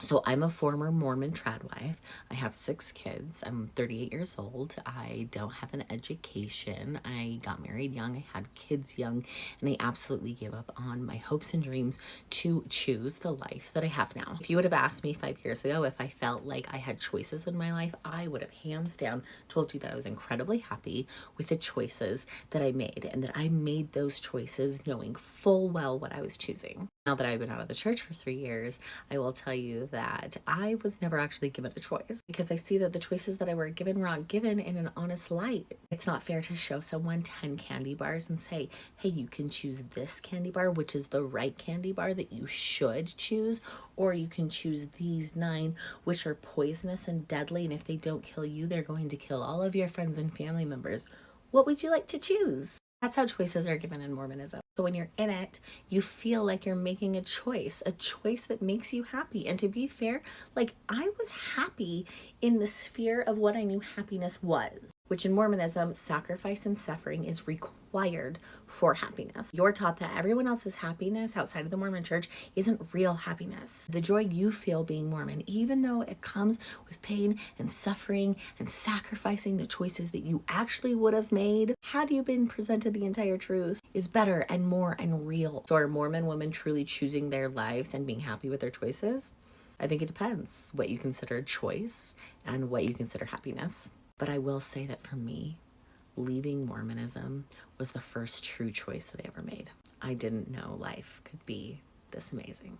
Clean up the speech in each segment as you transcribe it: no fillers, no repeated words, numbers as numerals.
So I'm a former Mormon trad wife. I have 6 kids. I'm 38 years old. I don't have an education. I got married young. I had kids young, and I absolutely gave up on my hopes and dreams to choose the life that I have now. If you would have asked me 5 years ago if I felt like I had choices in my life, I would have hands down told you that I was incredibly happy with the choices that I made, and that I made those choices knowing full well what I was choosing. Now that I've been out of the church for 3 years, I will tell you that I was never actually given a choice, because I see that the choices that I were given were not given in an honest light. It's not fair to show someone 10 candy bars and say, hey, you can choose this candy bar, which is the right candy bar that you should choose, or you can choose these 9, which are poisonous and deadly, and if they don't kill you, they're going to kill all of your friends and family members. What would you like to choose? That's how choices are given in Mormonism. So when you're in it, you feel like you're making a choice that makes you happy. And to be fair, like, I was happy in the sphere of what I knew happiness was, which in Mormonism, sacrifice and suffering is required for happiness. You're taught that everyone else's happiness outside of the Mormon church isn't real happiness. The joy you feel being Mormon, even though it comes with pain and suffering and sacrificing the choices that you actually would have made had you been presented the entire truth, is better and more and real. So are Mormon women truly choosing their lives and being happy with their choices? I think it depends what you consider choice and what you consider happiness. But I will say that for me, leaving Mormonism was the first true choice that I ever made. I didn't know life could be this amazing.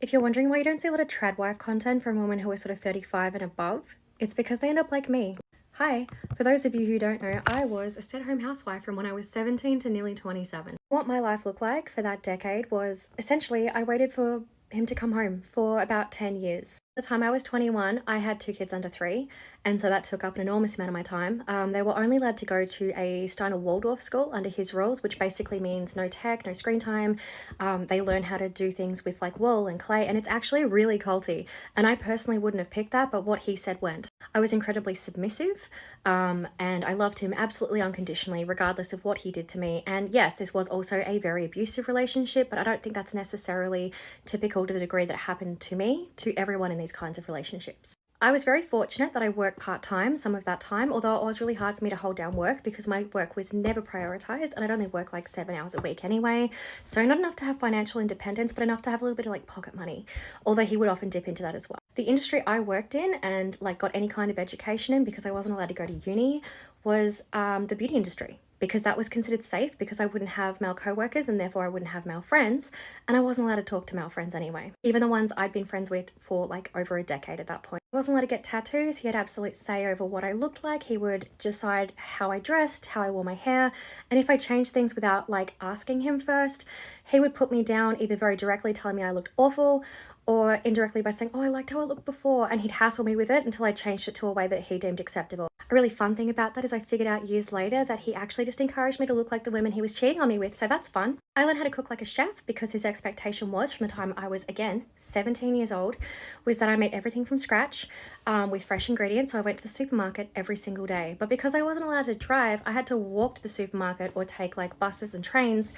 If you're wondering why you don't see a lot of tradwife content from women who are sort of 35 and above, it's because they end up like me. Hi, for those of you who don't know, I was a stay-at-home housewife from when I was 17 to nearly 27. What my life looked like for that decade was, essentially, I waited for him to come home for about 10 years. At the time I was 21, I had 2 kids under 3, and so that took up an enormous amount of my time. They were only allowed to go to a Steiner Waldorf school under his rules, which basically means no tech, no screen time. They learn how to do things with like wool and clay, and it's actually really culty. And I personally wouldn't have picked that, but what he said went. I was incredibly submissive, and I loved him absolutely unconditionally, regardless of what he did to me. And yes, this was also a very abusive relationship, but I don't think that's necessarily typical to the degree that it happened to me, to everyone in these kinds of relationships. I was very fortunate that I worked part-time some of that time, although it was really hard for me to hold down work because my work was never prioritized, and I'd only work like 7 hours a week anyway. So not enough to have financial independence, but enough to have a little bit of like pocket money, although he would often dip into that as well. The industry I worked in and like got any kind of education in, because I wasn't allowed to go to uni, was the beauty industry, because that was considered safe, because I wouldn't have male co-workers and therefore I wouldn't have male friends, and I wasn't allowed to talk to male friends anyway, even the ones I'd been friends with for like over a decade at that point. I wasn't allowed to get tattoos. He had absolute say over what I looked like. He would decide how I dressed, how I wore my hair, and if I changed things without like asking him first, he would put me down either very directly telling me I looked awful, or indirectly by saying, oh, I liked how it looked before, and he'd hassle me with it until I changed it to a way that he deemed acceptable. A really fun thing about that is I figured out years later that he actually just encouraged me to look like the women he was cheating on me with, so that's fun. I learned how to cook like a chef because his expectation was, from the time I was, again, 17 years old, was that I made everything from scratch with fresh ingredients. So I went to the supermarket every single day. But because I wasn't allowed to drive, I had to walk to the supermarket or take like buses and trains.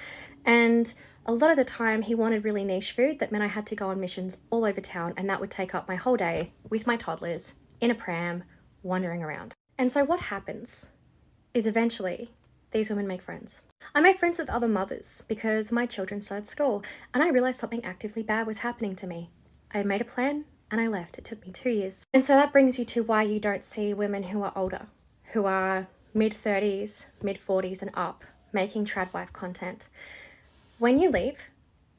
And a lot of the time he wanted really niche food that meant I had to go on missions all over town, and that would take up my whole day with my toddlers in a pram, wandering around. And so what happens is eventually these women make friends. I made friends with other mothers because my children started school, and I realized something actively bad was happening to me. I made a plan and I left. It took me 2 years. And so that brings you to why you don't see women who are older, who are mid-30s, mid-40s and up, making tradwife content. When you leave,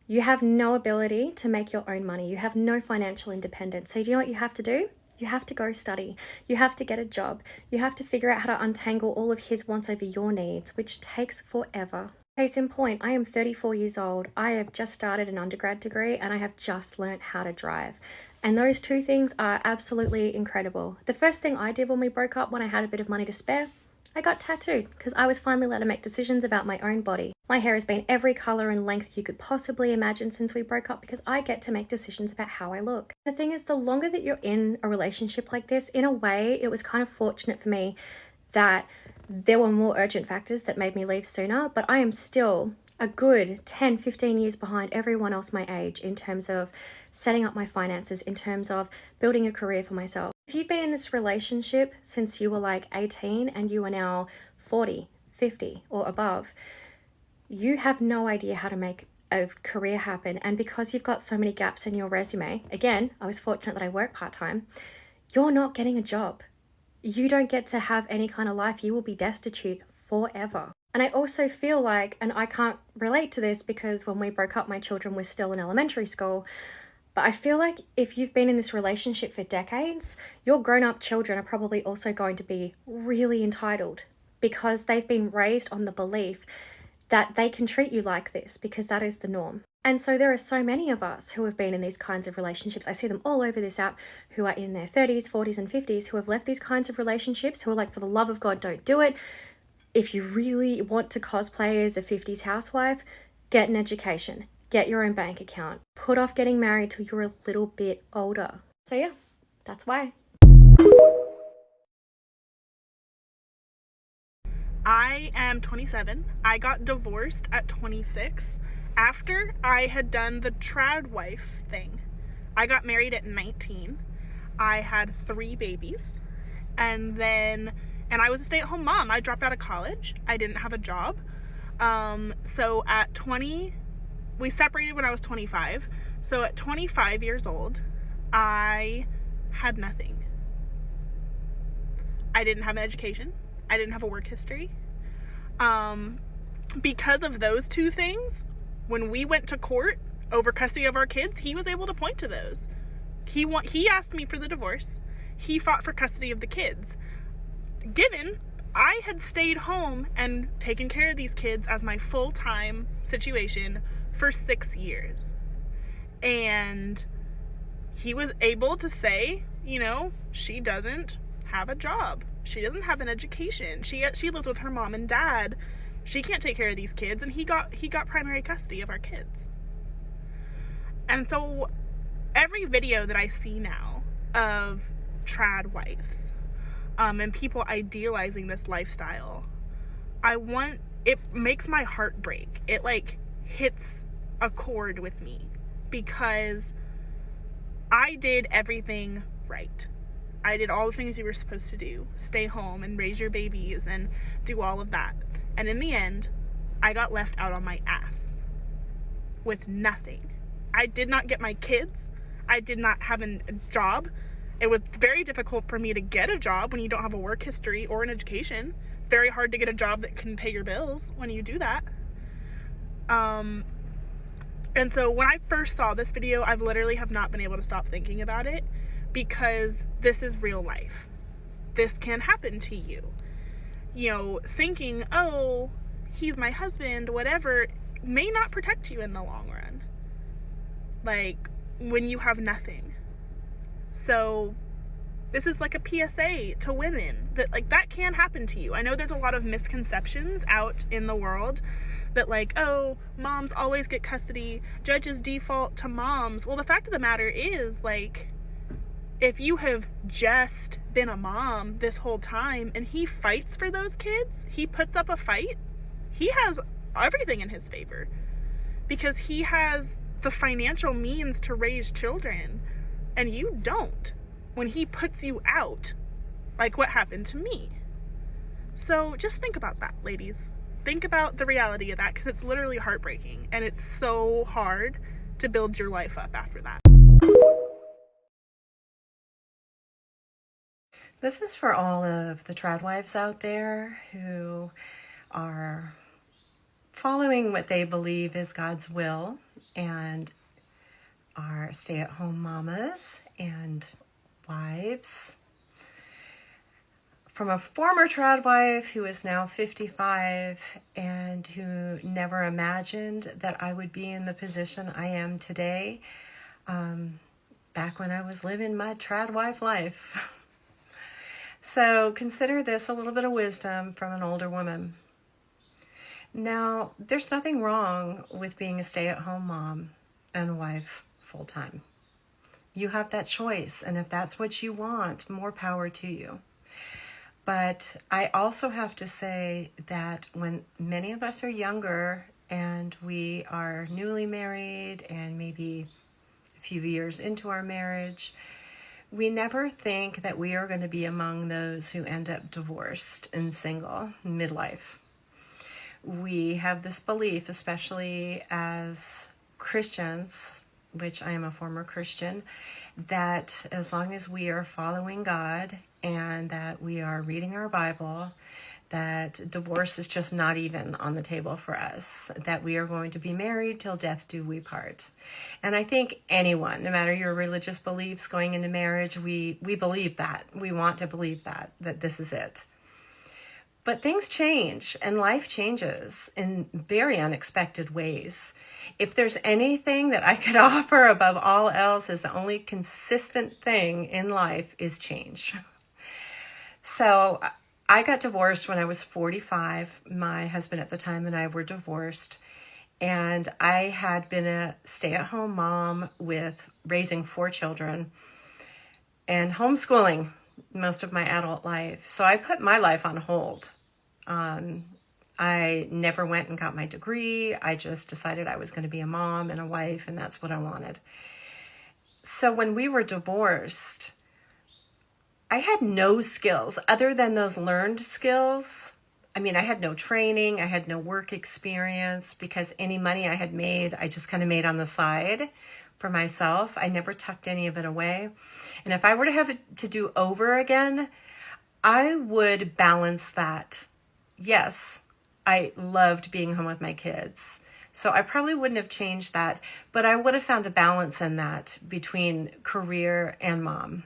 you have no ability to make your own money. You have no financial independence. So do you know what you have to do? You have to go study. You have to get a job. You have to figure out how to untangle all of his wants over your needs, which takes forever. Case in point, I am 34 years old. I have just started an undergrad degree and I have just learnt how to drive. And those 2 things are absolutely incredible. The first thing I did when we broke up, when I had a bit of money to spare, I got tattooed because I was finally allowed to make decisions about my own body. My hair has been every colour and length you could possibly imagine since we broke up because I get to make decisions about how I look. The thing is, the longer that you're in a relationship like this, in a way, it was kind of fortunate for me that there were more urgent factors that made me leave sooner, but I am still a good 10, 15 years behind everyone else my age in terms of setting up my finances, in terms of building a career for myself. If you've been in this relationship since you were like 18 and you are now 40, 50 or above, you have no idea how to make a career happen. And because you've got so many gaps in your resume, again, I was fortunate that I work part-time, you're not getting a job. You don't get to have any kind of life. You will be destitute forever. And I also feel like, and I can't relate to this because when we broke up, my children were still in elementary school, but I feel like if you've been in this relationship for decades, your grown-up children are probably also going to be really entitled because they've been raised on the belief that they can treat you like this because that is the norm. And so there are so many of us who have been in these kinds of relationships. I see them all over this app who are in their 30s, 40s, and 50s who have left these kinds of relationships, who are like, for the love of God, don't do it. If you really want to cosplay as a 50s housewife, get an education, get your own bank account, put off getting married till you're a little bit older. So yeah, that's why. I am 27. I got divorced at 26 after I had done the trad wife thing. I got married at 19. I had 3 babies. And I was a stay-at-home mom. I dropped out of college. I didn't have a job. So at 20, we separated when I was 25. So at 25 years old, I had nothing. I didn't have an education. I didn't have a work history. Because of those 2 things, when we went to court over custody of our kids, he was able to point to those. He asked me for the divorce. He fought for custody of the kids. Given I had stayed home and taken care of these kids as my full-time situation for 6 years. And he was able to say, you know, she doesn't have a job. She doesn't have an education. She lives with her mom and dad. She can't take care of these kids, and he got primary custody of our kids. And so every video that I see now of trad wives, and people idealizing this lifestyle, it makes my heart break. It like hits a chord with me because I did everything right. I did all the things you were supposed to do. Stay home and raise your babies and do all of that. And in the end, I got left out on my ass with nothing. I did not get my kids. I did not have a job. It was very difficult for me to get a job when you don't have a work history or an education. It's very hard to get a job that can pay your bills when you do that. And so when I first saw this video, I literally have not been able to stop thinking about it because this is real life. This can happen to you. You know, thinking, oh, he's my husband, whatever, may not protect you in the long run. Like, when you have nothing. So, this is like a PSA to women that, like, that can happen to you. I know there's a lot of misconceptions out in the world that, like, oh, moms always get custody, judges default to moms. Well, the fact of the matter is, like, if you have just been a mom this whole time and he fights for those kids, he puts up a fight, he has everything in his favor because he has the financial means to raise children and you don't. When he puts you out, like what happened to me. So just think about that, ladies. Think about the reality of that because it's literally heartbreaking and it's so hard to build your life up after that. This is for all of the trad wives out there who are following what they believe is God's will and are stay-at-home mamas and wives. From a former trad wife who is now 55 and who never imagined that I would be in the position I am today, back when I was living my trad wife life. So consider this a little bit of wisdom from an older woman. Now, there's nothing wrong with being a stay-at-home mom and a wife full-time. You have that choice, and if that's what you want, more power to you. But I also have to say that when many of us are younger and we are newly married and maybe a few years into our marriage, we never think that we are going to be among those who end up divorced and single midlife. We have this belief, especially as Christians, which I am a former Christian, that as long as we are following God and that we are reading our Bible, that divorce is just not even on the table for us, that we are going to be married till death do we part. And I think anyone, no matter your religious beliefs going into marriage, we believe that. We want to believe that this is it. But things change and life changes in very unexpected ways. If there's anything that I could offer above all else, is the only consistent thing in life is change. So I got divorced when I was 45. My husband at the time and I were divorced. And I had been a stay-at-home mom with raising 4 children and homeschooling most of my adult life. So I put my life on hold. I never went and got my degree. I just decided I was going to be a mom and a wife, and that's what I wanted. So when we were divorced, I had no skills other than those learned skills. I mean, I had no training. I had no work experience because any money I had made, I just kind of made on the side for myself. I never tucked any of it away. And if I were to have it to do over again, I would balance that. Yes, I loved being home with my kids. So I probably wouldn't have changed that, but I would have found a balance in that between career and mom.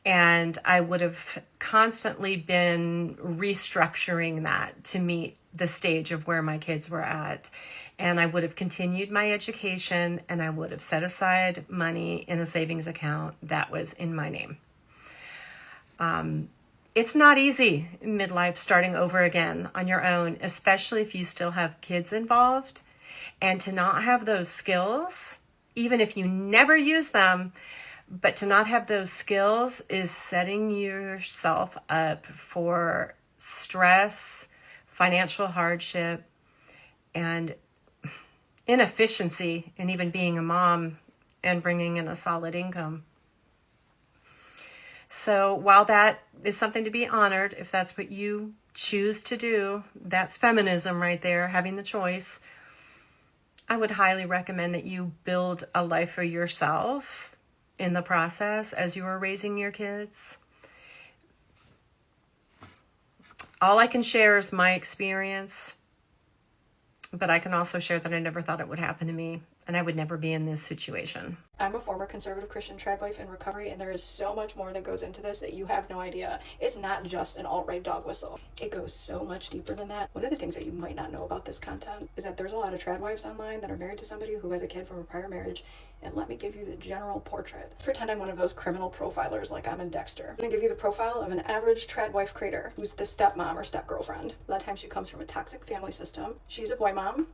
And I would have constantly been restructuring that to meet the stage of where my kids were at. And I would have continued my education, and I would have set aside money in a savings account that was in my name. It's not easy in midlife starting over again on your own, especially if you still have kids involved. And to not have those skills, even if you never use them, but to not have those skills is setting yourself up for stress, financial hardship, and inefficiency in even being a mom and bringing in a solid income. So while that is something to be honored, if that's what you choose to do, that's feminism right there, having the choice. I would highly recommend that you build a life for yourself in the process as you are raising your kids. All I can share is my experience, but I can also share that I never thought it would happen to me, and I would never be in this situation. I'm a former conservative Christian trad wife in recovery, and there is so much more that goes into this that you have no idea. It's not just an alt-right dog whistle. It goes so much deeper than that. One of the things that you might not know about this content is that there's a lot of trad wives online that are married to somebody who has a kid from a prior marriage, and let me give you the general portrait. Pretend I'm one of those criminal profilers like I'm in Dexter. I'm gonna give you the profile of an average trad wife creator who's the stepmom or step-girlfriend. A lot of times she comes from a toxic family system. She's a boy mom.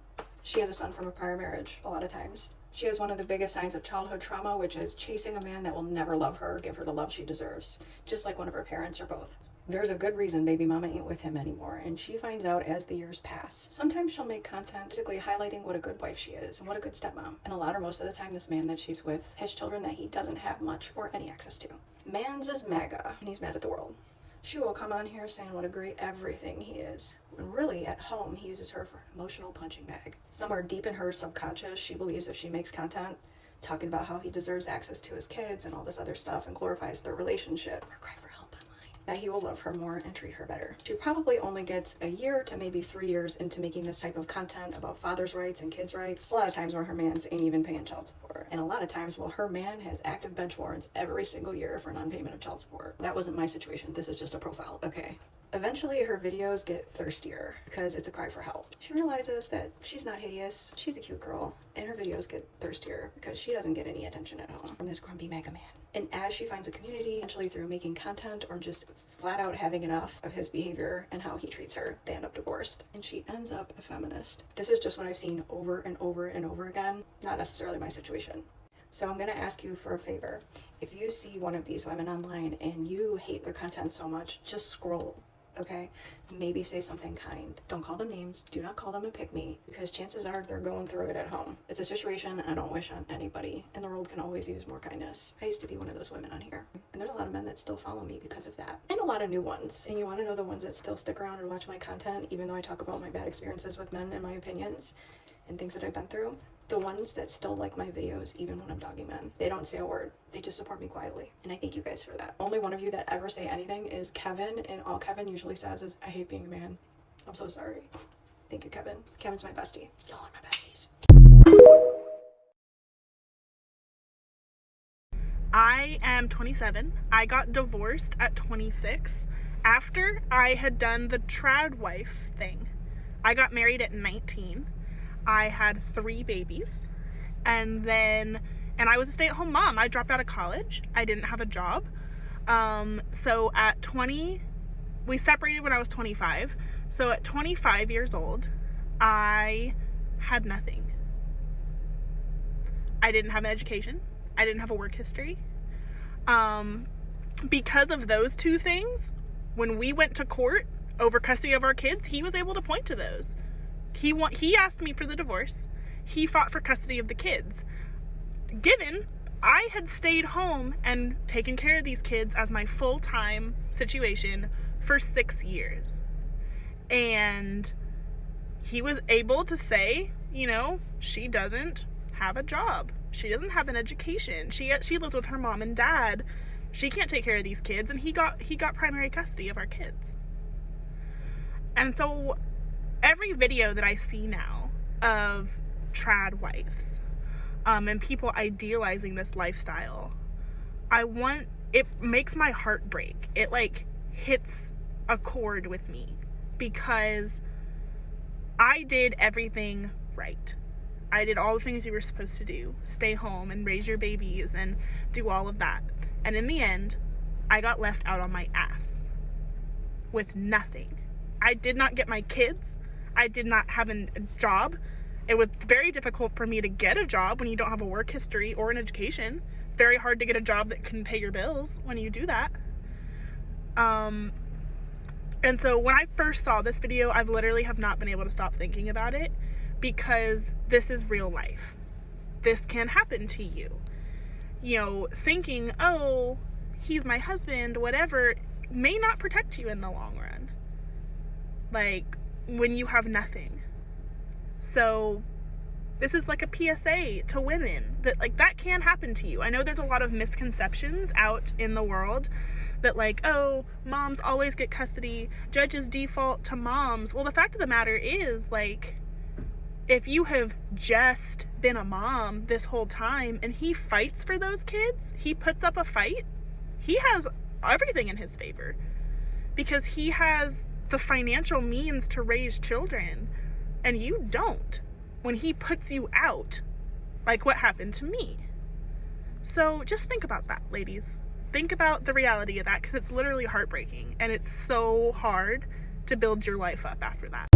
She has a son from a prior marriage a lot of times. She has one of the biggest signs of childhood trauma, which is chasing a man that will never love her or give her the love she deserves, just like one of her parents or both. There's a good reason baby mama ain't with him anymore, and she finds out as the years pass. Sometimes she'll make content basically highlighting what a good wife she is and what a good stepmom. And a lot or most of the time, this man that she's with has children that he doesn't have much or any access to. Man's is MAGA, and he's mad at the world. She will come on here saying what a great everything he is, when really at home he uses her for an emotional punching bag. Somewhere deep in her subconscious, she believes if she makes content talking about how he deserves access to his kids and all this other stuff and glorifies their relationship or cry for help online, that he will love her more and treat her better. She probably only gets a year to maybe 3 years into making this type of content about father's rights and kids' rights. A lot of times where her man's ain't even paying child support. And a lot of times while her man has active bench warrants every single year for non-payment of child support. That wasn't my situation. This is just a profile. Okay. Eventually her videos get thirstier because it's a cry for help. She realizes that she's not hideous, she's a cute girl, and her videos get thirstier because she doesn't get any attention at home from this grumpy MAGA man. And as she finds a community, eventually through making content or just flat out having enough of his behavior and how he treats her, they end up divorced. And she ends up a feminist. This is just what I've seen over and over and over again, not necessarily my situation. So I'm gonna ask you for a favor. If you see one of these women online and you hate their content so much, just scroll okay? Maybe say something kind. Don't call them names. Do not call them a pick me, because chances are they're going through it at home. It's a situation I don't wish on anybody, and the world can always use more kindness. I used to be one of those women on here, and there's a lot of men that still follow me because of that, and a lot of new ones. And you want to know the ones that still stick around and watch my content, even though I talk about my bad experiences with men and my opinions and things that I've been through? The ones that still like my videos even when I'm dogging men. They don't say a word. They just support me quietly. And I thank you guys for that. Only one of you that ever say anything is Kevin, and all Kevin usually says is, I hate being a man. I'm so sorry. Thank you, Kevin. Kevin's my bestie. Y'all are my besties. I am 27. I got divorced at 26 after I had done the trad wife thing. I got married at 19. I had 3 babies, and I was a stay-at-home mom. I dropped out of college. I didn't have a job. So at 20, we separated when I was 25. So at 25 years old, I had nothing. I didn't have an education. I didn't have a work history. Because of those 2 things, when we went to court over custody of our kids, he was able to point to those. He asked me for the divorce. He fought for custody of the kids. Given I had stayed home and taken care of these kids as my full-time situation for 6 years. And he was able to say, you know, she doesn't have a job. She doesn't have an education. She lives with her mom and dad. She can't take care of these kids, and he got primary custody of our kids. And so every video that I see now of trad wives, and people idealizing this lifestyle, it makes my heart break. It like hits a chord with me, because I did everything right. I did all the things you were supposed to do. Stay home and raise your babies and do all of that. And in the end, I got left out on my ass with nothing. I did not get my kids. I did not have a job. It was very difficult for me to get a job when you don't have a work history or an education. It's very hard to get a job that can pay your bills when you do that. And so when I first saw this video, I literally have not been able to stop thinking about it, because this is real life. This can happen to you. You know, thinking, oh, he's my husband, whatever, may not protect you in the long run. Like, when you have nothing. So this is like a PSA to women that like that can happen to you. I know there's a lot of misconceptions out in the world that like, oh, moms always get custody, judges default to moms. Well, the fact of the matter is, like, if you have just been a mom this whole time and he fights for those kids, he puts up a fight, he has everything in his favor, because he has the financial means to raise children and you don't. When he puts you out, like what happened to me. So just think about that, ladies. Think about the reality of that, because it's literally heartbreaking, and it's so hard to build your life up after that.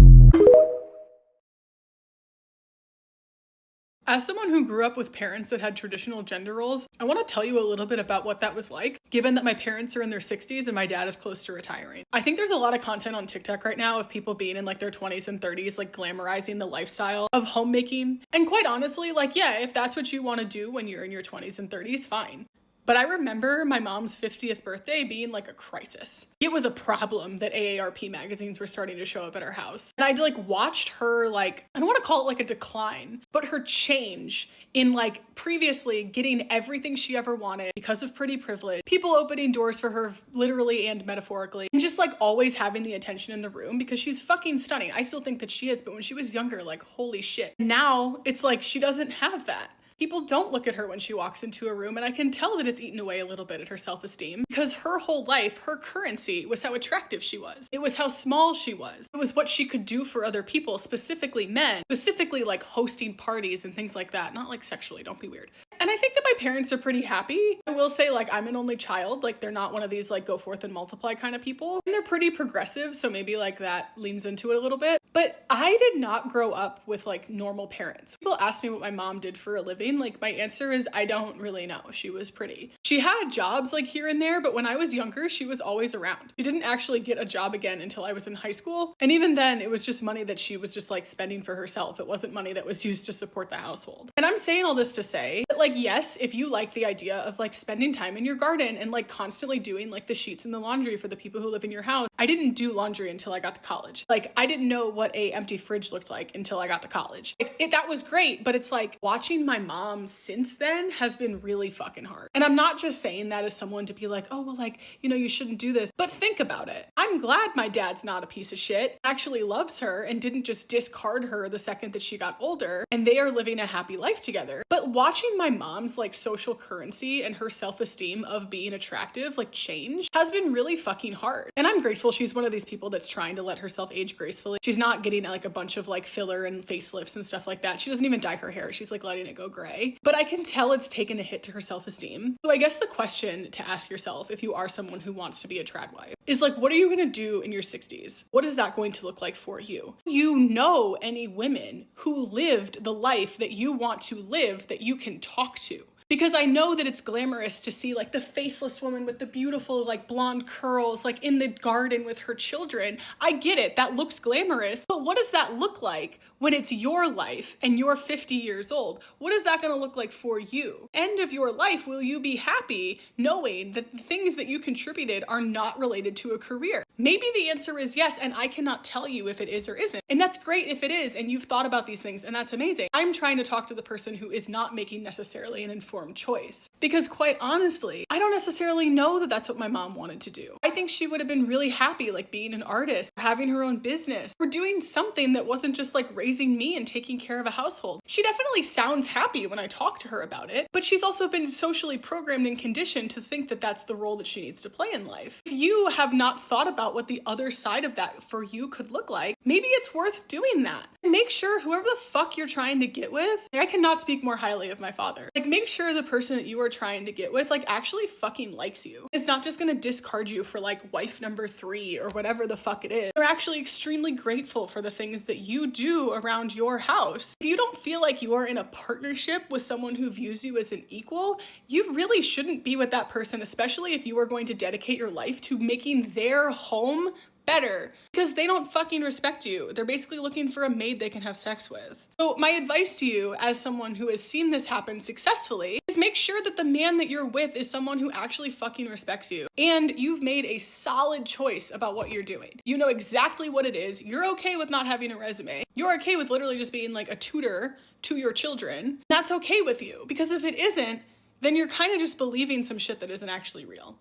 As someone who grew up with parents that had traditional gender roles, I want to tell you a little bit about what that was like, given that my parents are in their 60s and my dad is close to retiring. I think there's a lot of content on TikTok right now of people being in like their 20s and 30s, like glamorizing the lifestyle of homemaking. And quite honestly, like, yeah, if that's what you want to do when you're in your 20s and 30s, fine. But I remember my mom's 50th birthday being like a crisis. It was a problem that AARP magazines were starting to show up at our house. And I'd like watched her, like, I don't want to call it like a decline, but her change in like previously getting everything she ever wanted because of pretty privilege, people opening doors for her literally and metaphorically, and just like always having the attention in the room because she's fucking stunning. I still think that she is, but when she was younger, like, holy shit. Now it's like she doesn't have that. People don't look at her when she walks into a room, and I can tell that it's eaten away a little bit at her self-esteem, because her whole life, her currency was how attractive she was. It was how small she was. It was what she could do for other people, specifically men, specifically like hosting parties and things like that. Not like sexually, don't be weird. And I think that my parents are pretty happy. I will say, like, I'm an only child. Like, they're not one of these like go forth and multiply kind of people. And they're pretty progressive, so maybe like that leans into it a little bit. But I did not grow up with like normal parents. People ask me what my mom did for a living. Like my answer is I don't really know. She was pretty. She had jobs like here and there, but when I was younger, she was always around. She didn't actually get a job again until I was in high school. And even then it was just money that she was just like spending for herself. It wasn't money that was used to support the household. And I'm saying all this to say that like, yes, if you like the idea of like spending time in your garden and like constantly doing like the sheets and the laundry for the people who live in your house. I didn't do laundry until I got to college. Like I didn't know what a empty fridge looked like until I got to college. That was great, but it's like watching my mom since then has been really fucking hard. And I'm not just saying that as someone to be like, oh, well, like, you know, you shouldn't do this, but think about it. I'm glad my dad's not a piece of shit, actually loves her and didn't just discard her the second that she got older, and they are living a happy life together. But watching my mom's like social currency and her self-esteem of being attractive like change has been really fucking hard. And I'm grateful she's one of these people that's trying to let herself age gracefully. She's not getting like a bunch of like filler and facelifts and stuff like that. She doesn't even dye her hair. She's like letting it go gray. But I can tell it's taken a hit to her self-esteem. So I guess the question to ask yourself if you are someone who wants to be a trad wife is like, what are you going to do in your 60s? What is that going to look like for you? You know any women who lived the life that you want to live that you can talk to? Because I know that it's glamorous to see like the faceless woman with the beautiful like blonde curls like in the garden with her children. I get it, that looks glamorous, but what does that look like when it's your life and you're 50 years old? What is that going to look like for you? End of your life, will you be happy knowing that the things that you contributed are not related to a career? Maybe the answer is yes, and I cannot tell you if it is or isn't. And that's great if it is, and you've thought about these things, and that's amazing. I'm trying to talk to the person who is not making necessarily an informed choice. Because quite honestly, I don't necessarily know that that's what my mom wanted to do. I think she would have been really happy like being an artist, or having her own business, or doing something that wasn't just like raising me and taking care of a household. She definitely sounds happy when I talk to her about it, but she's also been socially programmed and conditioned to think that that's the role that she needs to play in life. If you have not thought about what the other side of that for you could look like, maybe it's worth doing that. And make sure whoever the fuck you're trying to get with, like, I cannot speak more highly of my father. Like, make sure the person that you are trying to get with, like, actually fucking likes you. It's not just gonna discard you for, like, wife number 3 or whatever the fuck it is. They're actually extremely grateful for the things that you do around your house. If you don't feel like you are in a partnership with someone who views you as an equal, you really shouldn't be with that person, especially if you are going to dedicate your life to making their home better, because they don't fucking respect you. They're basically looking for a maid they can have sex with. So my advice to you as someone who has seen this happen successfully is make sure that the man that you're with is someone who actually fucking respects you. And you've made a solid choice about what you're doing. You know exactly what it is. You're okay with not having a resume. You're okay with literally just being like a tutor to your children. That's okay with you, because if it isn't, then you're kind of just believing some shit that isn't actually real.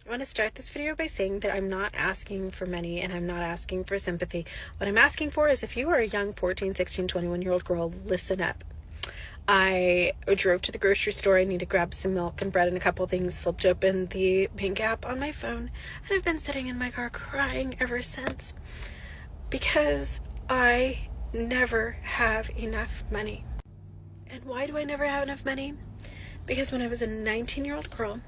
I want to start this video by saying that I'm not asking for money and I'm not asking for sympathy. What I'm asking for is if you are a young 14, 16, 21-year-old girl, listen up. I drove to the grocery store. I need to grab some milk and bread and a couple things, flipped open the bank app on my phone, and I've been sitting in my car crying ever since because I never have enough money. And why do I never have enough money? Because when I was a 19-year-old girl,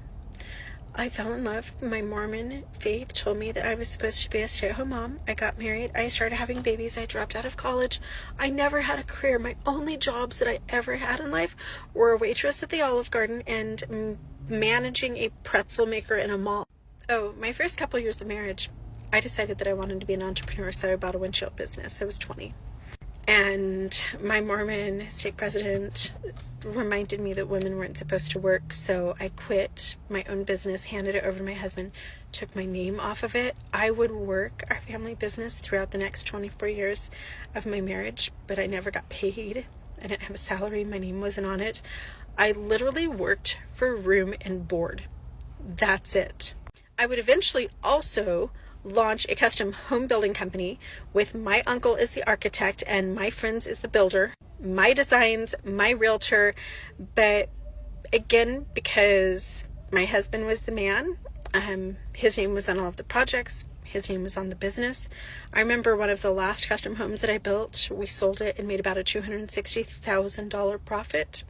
I fell in love. My Mormon faith told me that I was supposed to be a stay-at-home mom. I got married. I started having babies. I dropped out of college. I never had a career. My only jobs that I ever had in life were a waitress at the Olive Garden and managing a pretzel maker in a mall. Oh, my first couple years of marriage, I decided that I wanted to be an entrepreneur, so I bought a windshield business. I was 20. And my Mormon stake president reminded me that women weren't supposed to work, so I quit my own business, handed it over to my husband, took my name off of it. I would work our family business throughout the next 24 years of my marriage, but I never got paid. I didn't have a salary. My name wasn't on it. I literally worked for room and board. That's it. I would eventually also launch a custom home building company with my uncle as the architect and my friends as the builder, my designs, my realtor. But again, because my husband was the man, his name was on all of the projects, his name was on the business. I remember one of the last custom homes that I built, we sold it and made about a $260,000 profit.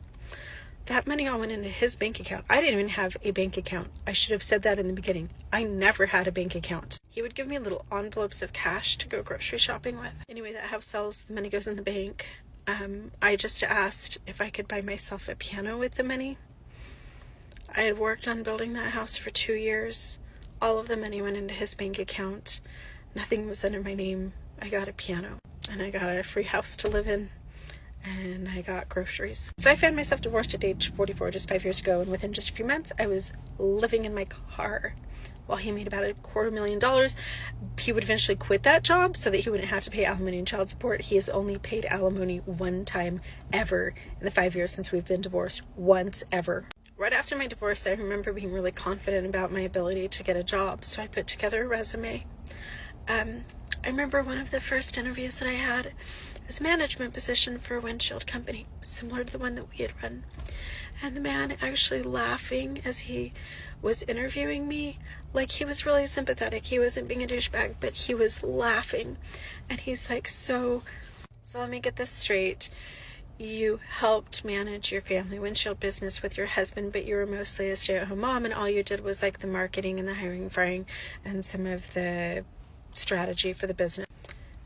That money all went into his bank account. I didn't even have a bank account. I should have said that in the beginning. I never had a bank account. He would give me little envelopes of cash to go grocery shopping with. Anyway, that house sells, the money goes in the bank. I just asked if I could buy myself a piano with the money. I had worked on building that house for 2 years. All of the money went into his bank account. Nothing was under my name. I got a piano, and I got a free house to live in, and I got groceries. So I found myself divorced at age 44 just 5 years ago, and within just a few months I was living in my car while he made about $250,000. He would eventually quit that job so that he wouldn't have to pay alimony and child support. He has only paid alimony one time ever in the 5 years since we've been divorced. Once ever. Right after my divorce, I remember being really confident about my ability to get a job, so I put together a resume. I remember one of the first interviews that I had was a management position for a windshield company, similar to the one that we had run. And the man actually laughing as he was interviewing me, like he was really sympathetic. He wasn't being a douchebag, but he was laughing. And he's like, so let me get this straight. You helped manage your family windshield business with your husband, but you were mostly a stay-at-home mom, and all you did was like the marketing and the hiring, firing, and some of the strategy for the business.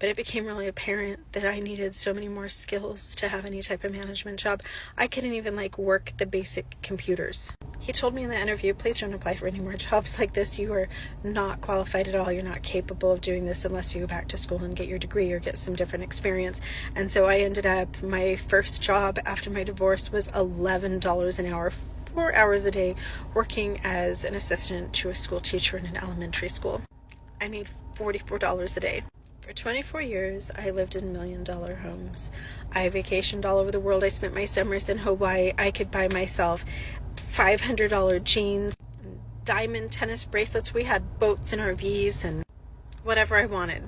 But it became really apparent that I needed so many more skills to have any type of management job. I couldn't even like work the basic computers. He told me in the interview, please don't apply for any more jobs like this. You are not qualified at all. You're not capable of doing this unless you go back to school and get your degree or get some different experience. And so I ended up, my first job after my divorce was $11 an hour, 4 hours a day, working as an assistant to a school teacher in an elementary school. I made $44 a day. For 24 years, I lived in $1 million homes. I vacationed all over the world. I spent my summers in Hawaii. I could buy myself $500 jeans, diamond tennis bracelets. We had boats and RVs and whatever I wanted.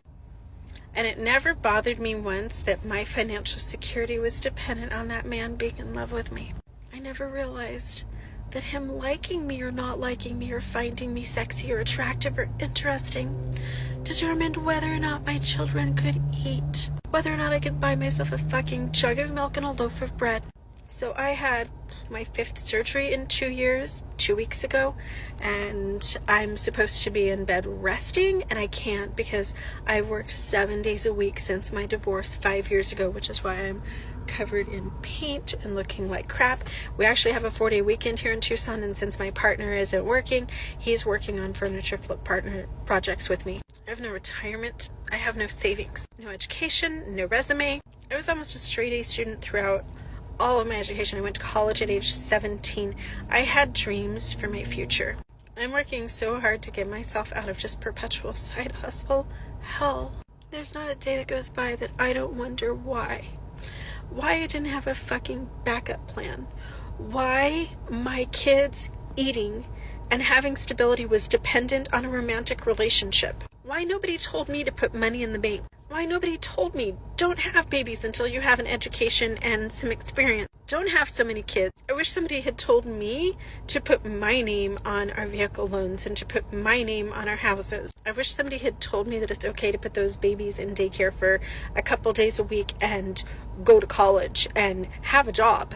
And it never bothered me once that my financial security was dependent on that man being in love with me. I never realized that him liking me or not liking me or finding me sexy or attractive or interesting determined whether or not my children could eat, whether or not I could buy myself a fucking jug of milk and a loaf of bread. So I had my 5th surgery in 2 years, 2 weeks ago, and I'm supposed to be in bed resting, and I can't because I've worked 7 days a week since my divorce 5 years ago, which is why I'm covered in paint and looking like crap. We actually have a 4-day weekend here in Tucson, and since my partner isn't working, he's working on furniture flip partner projects with me. I have no retirement. I have no savings, no education, no resume. I was almost a straight A student throughout all of my education. I went to college at age 17. I had dreams for my future. I'm working so hard to get myself out of just perpetual side hustle hell. There's not a day that goes by that I don't wonder why. Why I didn't have a fucking backup plan. Why my kids eating and having stability was dependent on a romantic relationship. Why nobody told me to put money in the bank. Why nobody told me, don't have babies until you have an education and some experience. Don't have so many kids. I wish somebody had told me to put my name on our vehicle loans and to put my name on our houses. I wish somebody had told me that it's okay to put those babies in daycare for a couple days a week and go to college and have a job.